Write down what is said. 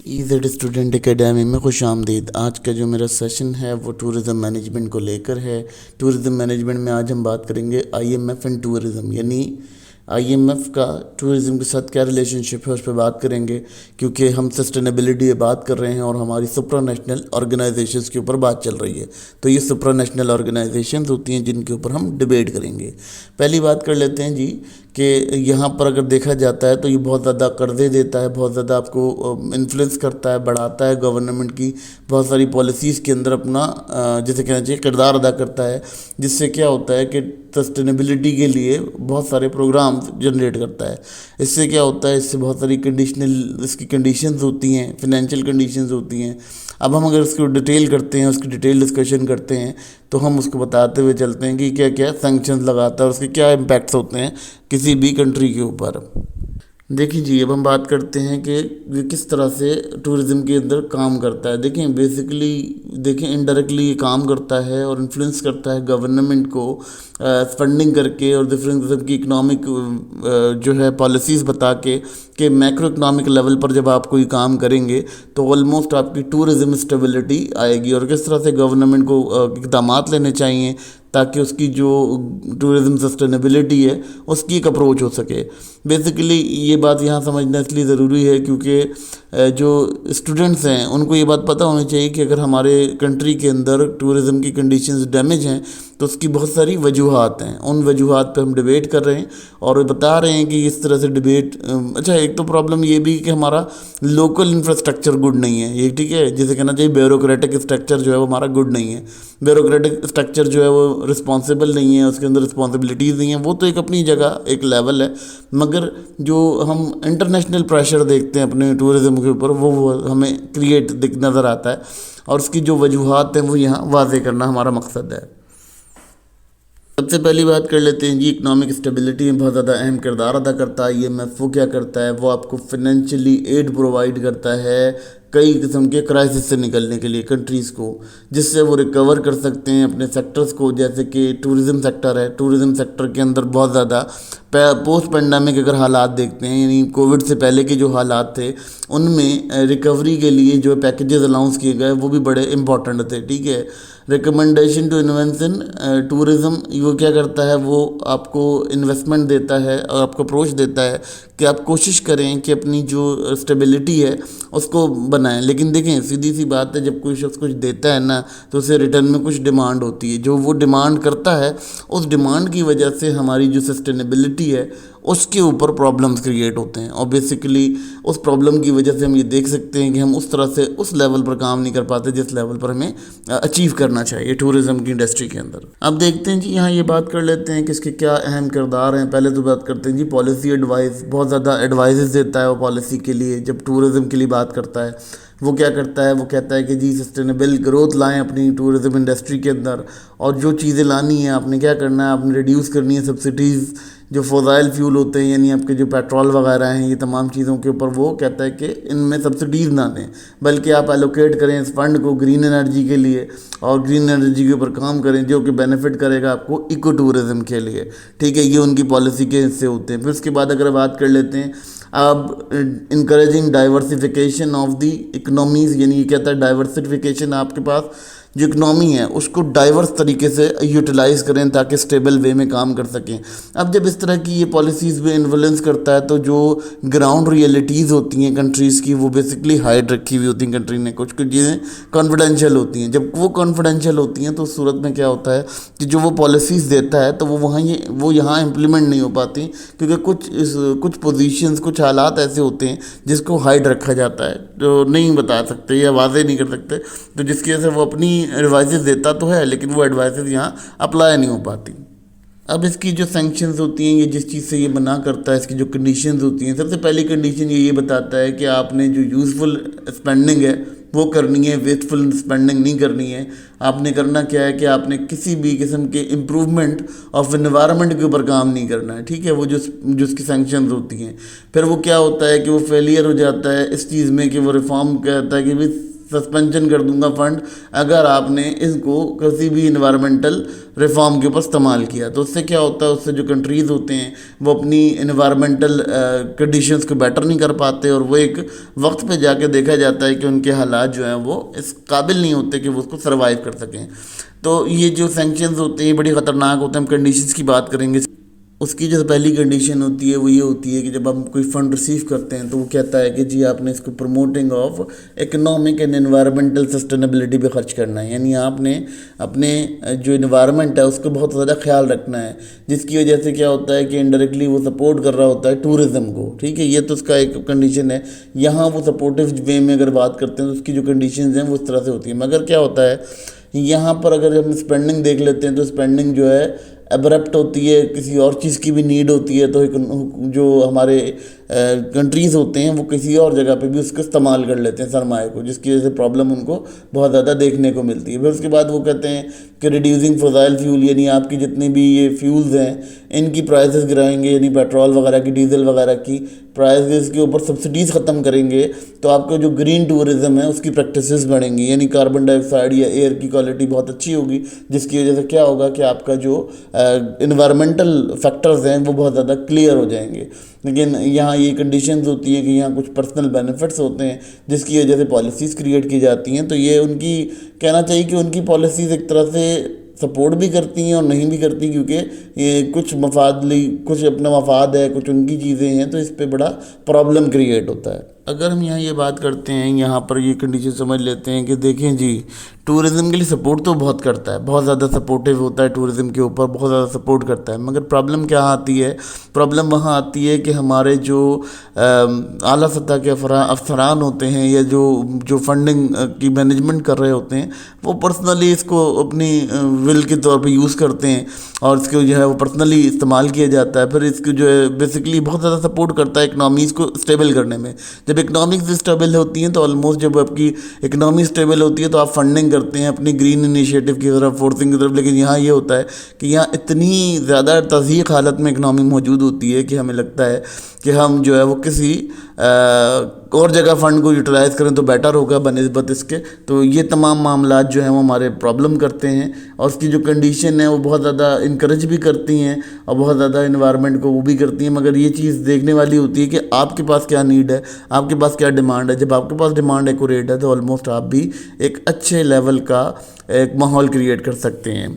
ایزیڈ student academy میں خوش آمدید۔ آج کا جو میرا سیشن ہے وہ ٹورزم مینجمنٹ کو لے کر ہے۔ ٹورزم مینجمنٹ میں آج ہم بات کریں گے I M F and tourism, یعنی آئی ایم ایف کا ٹورزم کے ساتھ کیا ریلیشن شپ ہے اس پہ بات کریں گے، کیونکہ ہم سسٹینیبلٹی پہ بات کر رہے ہیں اور ہماری سپرا نیشنل آرگنائزیشنز کے اوپر بات چل رہی ہے۔ تو یہ سپرا نیشنل آرگنائزیشنز ہوتی ہیں جن کے اوپر ہم ڈیبیٹ کریں گے۔ پہلی بات کر لیتے ہیں جی کہ یہاں پر اگر دیکھا جاتا ہے تو یہ بہت زیادہ قرضے دیتا ہے، بہت زیادہ آپ کو انفلوئنس کرتا ہے، بڑھاتا ہے گورنمنٹ کی بہت ساری پالیسیز کے اندر اپنا جیسے کہنا چاہیے کردار ادا کرتا ہے، جس سے کیا ہوتا ہے کہ سسٹینیبلٹی کے لیے بہت سارے پروگرام جنریٹ کرتا ہے۔ اس سے کیا ہوتا ہے، اس سے بہت ساری اس کی کنڈیشنز ہوتی ہیں، فنینشیل کنڈیشنز ہوتی ہیں۔ اب ہم اگر اس کو ڈیٹیل کرتے ہیں، اس کی ڈیٹیل ڈسکشن کرتے ہیں تو ہم اس کو بتاتے ہوئے چلتے ہیں کہ کیا کیا سینکشنز لگاتا ہے اور اس کے کیا امپیکٹس ہوتے ہیں کسی بھی کنٹری کے اوپر۔ دیکھیں جی، اب ہم بات کرتے ہیں کہ یہ کس طرح سے ٹورزم کے اندر کام کرتا ہے۔ دیکھیں انڈائریکٹلی یہ کام کرتا ہے اور انفلوئنس کرتا ہے گورنمنٹ کو فنڈنگ کر کے اور ڈفرینٹ قسم کی اکنامک جو ہے پالیسیز بتا کے کہ میکرو اکنامک لیول پر جب آپ کوئی کام کریں گے تو آلموسٹ آپ کی ٹورزم اسٹیبلٹی آئے گی، اور کس طرح سے گورنمنٹ کو اقدامات لینے چاہیے تاکہ اس کی جو ٹورزم سسٹینیبلٹی ہے اس کی ایک اپروچ ہو سکے۔ بیسیکلی یہ بات یہاں سمجھنا اس لیے ضروری ہے کیونکہ جو اسٹوڈنٹس ہیں ان کو یہ بات پتہ ہونی چاہیے کہ اگر ہمارے کنٹری کے اندر ٹورزم کی کنڈیشنز ڈیمیج ہیں تو اس کی بہت ساری وجوہات ہیں۔ ان وجوہات پہ ہم ڈیبیٹ کر رہے ہیں اور بتا رہے ہیں کہ اس طرح سے ڈیبیٹ اچھا ایک تو پرابلم یہ بھی کہ ہمارا لوکل انفراسٹرکچر گڈ نہیں ہے، یہ ٹھیک ہے، جسے کہنا چاہیے بیوروکریٹک اسٹرکچر جو ہے وہ ہمارا گڈ نہیں ہے۔ بیوروکریٹک اسٹرکچر جو ہے وہ رسپانسیبل نہیں ہے، اس کے اندر رسپانسبلٹیز نہیں ہیں، وہ تو ایک اپنی جگہ ایک لیول ہے، مگر جو ہم انٹرنیشنل پریشر دیکھتے ہیں اپنے ٹورزم کے اوپر وہ ہمیں کریٹ نظر آتا ہے، اور اس کی جو وجوہات ہیں وہ یہاں واضح کرنا ہمارا مقصد ہے۔ سب سے پہلی بات کر لیتے ہیں جی، اکنامک اسٹیبلٹی میں بہت زیادہ اہم کردار ادا کرتا ہے آئی ایم ایف۔ وہ کیا کرتا ہے، وہ آپ کو فنینشلی ایڈ پرووائڈ کرتا ہے کئی قسم کے کرائسس سے نکلنے کے لیے کنٹریز کو، جس سے وہ ریکور کر سکتے ہیں اپنے سیکٹرز کو، جیسے کہ ٹورزم سیکٹر ہے۔ ٹورزم سیکٹر کے اندر بہت زیادہ پوسٹ پینڈیمک اگر حالات دیکھتے ہیں، یعنی کووڈ سے پہلے کے جو حالات تھے ان میں ریکوری کے لیے جو پیکیجز الاؤنس کیے گئے وہ بھی بڑے امپورٹنٹ تھے، ٹھیک ہے۔ Recommendation to invest in tourism, وہ کیا کرتا ہے، وہ آپ کو انویسٹمنٹ دیتا ہے اور آپ کو اپروچ دیتا ہے کہ آپ کوشش کریں کہ اپنی جو اسٹیبلٹی ہے اس کو بنائیں۔ لیکن دیکھیں سیدھی سی بات ہے، جب کوئی شخص کچھ دیتا ہے نا تو اسے ریٹرن میں کچھ ڈیمانڈ ہوتی ہے، جو وہ ڈیمانڈ کرتا ہے اس ڈیمانڈ کی وجہ سے ہماری جو سسٹینیبلٹی ہے اس کے اوپر پرابلمز کریٹ ہوتے ہیں، اور بیسیکلی اس پرابلم کی وجہ سے ہم یہ دیکھ سکتے ہیں کہ ہم اس طرح سے اس لیول پر کام نہیں کر پاتے جس لیول پر ہمیں اچیو کرنا چاہیے ٹورزم کی انڈسٹری کے اندر۔ اب دیکھتے ہیں جی، یہاں یہ بات کر لیتے ہیں کہ اس کے کیا اہم کردار ہیں۔ پہلے تو بات کرتے ہیں جی پالیسی ایڈوائز، بہت زیادہ ایڈوائزز دیتا ہے وہ پالیسی کے لیے جب ٹورزم کے لیے بات کرتا ہے۔ وہ کیا کرتا ہے، وہ کہتا ہے کہ جی سسٹینیبل گروتھ لائیں اپنی ٹورزم انڈسٹری کے اندر، اور جو چیزیں لانی ہیں آپ نے کیا کرنا ہے، آپ نے ریڈیوس کرنی ہے سبسڈیز، جو فوزائل فیول ہوتے ہیں یعنی آپ کے جو پیٹرول وغیرہ ہیں، یہ تمام چیزوں کے اوپر وہ کہتا ہے کہ ان میں سبسڈیز نہ دیں، بلکہ آپ ایلوکیٹ کریں اس فنڈ کو گرین انرجی کے لیے، اور گرین انرجی کے اوپر کام کریں جو کہ بینیفٹ کرے گا آپ کو ایکو ٹورزم کے لیے، ٹھیک ہے۔ یہ ان کی پالیسی کے حصے ہوتے ہیں۔ پھر اس کے بعد اگر بات کر لیتے ہیں اب انکریجنگ ڈائیورسیفیکیشن آف دی اکنامیز، یعنی یہ کہتا ہے ڈائیورسیفیکیشن، آپ کے پاس جو اکنامی ہے اس کو ڈائیورس طریقے سے یوٹیلائز کریں تاکہ اسٹیبل وے میں کام کر سکیں۔ اب جب اس طرح کی یہ پالیسیز میں انفلوئنس کرتا ہے تو جو گراؤنڈ ریئلٹیز ہوتی ہیں کنٹریز کی وہ بیسکلی ہائڈ رکھی ہوئی ہوتی ہیں کنٹری نے، کچھ چیزیں کانفیڈینشیل ہوتی ہیں۔ جب وہ کانفیڈینشیل ہوتی ہیں تو اس صورت میں کیا ہوتا ہے کہ جو وہ پالیسیز دیتا ہے تو وہ یہاں امپلیمنٹ نہیں ہو پاتی، کیونکہ کچھ پوزیشنز، کچھ حالات ایسے ہوتے ہیں جس کو ہائڈ رکھا جاتا ہے، جو نہیں بتا سکتے یا واضح نہیں کر سکتے، تو جس کی وجہ سے وہ اپنی ایڈوائزز دیتا تو ہے لیکن وہ ایڈوائزز یہاں اپلائی نہیں ہو پاتی۔ اب اس کی جو سینکشنز ہوتی ہیں، یہ جس چیز سے یہ منع کرتا ہے، اس کی جو کنڈیشنز ہوتی ہیں، سب سے پہلی کنڈیشن یہ بتاتا ہے کہ آپ نے جو یوزفل اسپینڈنگ ہے وہ کرنی ہے، ویسٹفل اسپینڈنگ نہیں کرنی ہے۔ آپ نے کرنا کیا ہے کہ آپ نے کسی بھی قسم کے امپروومنٹ آف انوائرمنٹ کے اوپر کام نہیں کرنا ہے، ٹھیک ہے، وہ جو اس کی سینکشنز ہوتی ہیں۔ پھر وہ کیا ہوتا ہے کہ وہ فیلئر ہو جاتا ہے اس چیز میں کہ وہ ریفارم کہتا ہے کہ سسپینشن کر دوں گا فنڈ اگر آپ نے اس کو کسی بھی انوائرمنٹل ریفارم کے اوپر استعمال کیا. تو اس سے کیا ہوتا ہے, اس سے جو کنٹریز ہوتے ہیں وہ اپنی انوائرمنٹل کنڈیشنز کو بیٹر نہیں کر پاتے, اور وہ ایک وقت پہ جا کے دیکھا جاتا ہے کہ ان کے حالات جو ہیں وہ اس قابل نہیں ہوتے کہ وہ اس کو سروائیو کر سکیں. تو یہ جو سینکشنز ہوتے ہیں بڑی خطرناک ہوتے ہیں. ہم کنڈیشنز کی بات کریں گے. اس کی جو پہلی کنڈیشن ہوتی ہے وہ یہ ہوتی ہے کہ جب ہم کوئی فنڈ ریسیو کرتے ہیں تو وہ کہتا ہے کہ جی آپ نے اس کو promoting of economic and environmental sustainability پہ خرچ کرنا ہے, یعنی آپ نے اپنے جو انوائرمنٹ ہے اس کو بہت زیادہ خیال رکھنا ہے, جس کی وجہ سے کیا ہوتا ہے کہ انڈائریکٹلی وہ سپورٹ کر رہا ہوتا ہے ٹورزم کو. ٹھیک ہے, یہ تو اس کا ایک کنڈیشن ہے. یہاں وہ سپورٹیو وے میں اگر بات کرتے ہیں تو اس کی جو کنڈیشنز ہیں وہ اس طرح سے ہوتی ہیں. مگر کیا ہوتا ہے یہاں پر اگر ہم اسپینڈنگ دیکھ لیتے ہیں تو اسپینڈنگ جو ہے ابرپٹ ہوتی ہے, کسی اور چیز کی بھی نیڈ ہوتی ہے, تو جو ہمارے کنٹریز ہوتے ہیں وہ کسی اور جگہ پہ بھی اس کو استعمال کر لیتے ہیں سرمایہ کو, جس کی وجہ سے پرابلم ان کو بہت زیادہ دیکھنے کو ملتی ہے. پھر اس کے بعد وہ کہتے ہیں کہ ریڈیوسنگ فضائل فیول, یعنی آپ کی جتنی بھی یہ فیولز ہیں ان کی پرائسز گرائیں گے, یعنی پیٹرول وغیرہ کی, ڈیزل وغیرہ کی پرائسز کے اوپر سبسڈیز ختم کریں گے تو آپ کا جو گرین ٹورزم ہے اس کی پریکٹسز بڑھیں گی, یعنی کاربن ڈائی آکسائڈ یا ایئر کی کوالٹی بہت اچھی ہوگی, جس کی وجہ سے کیا ہوگا کہ آپ کا جو انوائرمنٹل فیکٹرز ہیں وہ بہت زیادہ کلیئر ہو جائیں گے. لیکن یہاں یہ کنڈیشنز ہوتی ہیں کہ یہاں کچھ پرسنل بینیفٹس ہوتے ہیں جس کی وجہ سے پالیسیز کریٹ کی جاتی ہیں. تو یہ ان کی کہنا چاہیے کہ ان کی پالیسیز ایک طرح سے سپورٹ بھی کرتی ہیں اور نہیں بھی کرتی, کیونکہ یہ کچھ کچھ اپنا مفاد ہے, کچھ ان کی چیزیں ہیں, تو اس پہ بڑا پرابلم کریٹ ہوتا ہے. اگر ہم یہاں یہ بات کرتے ہیں, یہاں پر یہ کنڈیشن سمجھ لیتے ہیں کہ دیکھیں جی ٹورزم کے لیے سپورٹ تو بہت کرتا ہے, بہت زیادہ سپورٹیو ہوتا ہے ٹورزم کے اوپر, بہت زیادہ سپورٹ کرتا ہے. مگر پرابلم کیا آتی ہے, پرابلم وہاں آتی ہے کہ ہمارے جو اعلیٰ سطح کے افسران ہوتے ہیں یا جو فنڈنگ کی مینجمنٹ کر رہے ہوتے ہیں وہ پرسنلی اس کو اپنی ول کے طور پہ یوز کرتے ہیں اور اس کو جو ہے وہ پرسنلی استعمال کیا جاتا ہے. پھر اس کو جو ہے بیسکلی بہت زیادہ سپورٹ کرتا ہے اکنامیز کو اسٹیبل کرنے میں. جب اکنامکس اسٹیبل ہوتی ہیں تو آلموسٹ جب آپ کی اکنامی اسٹیبل ہوتی ہے تو آپ فنڈنگ کرتے ہیں اپنی گرین انیشیٹو کی طرف, فورسنگ کی طرف. لیکن یہاں یہ ہوتا ہے کہ یہاں اتنی زیادہ تضییق حالت میں اکنامی موجود ہوتی ہے کہ ہمیں لگتا ہے کہ ہم جو ہے وہ کسی اور جگہ فنڈ کو یوٹیلائز کریں تو بیٹر ہوگا بنسبت اس کے. تو یہ تمام معاملات جو ہیں وہ ہمارے پرابلم کرتے ہیں, اور اس کی جو کنڈیشن ہے وہ بہت زیادہ انکریج بھی کرتی ہیں اور بہت زیادہ انوائرمنٹ کو وہ بھی کرتی ہیں. مگر یہ چیز دیکھنے والی ہوتی ہے کہ آپ کے پاس کیا نیڈ ہے, آپ کے پاس کیا ڈیمانڈ ہے. جب آپ کے پاس ڈیمانڈ ایکوریٹ ہے تو آلموسٹ آپ بھی ایک اچھے لیول کا ایک ماحول کریٹ کر سکتے ہیں.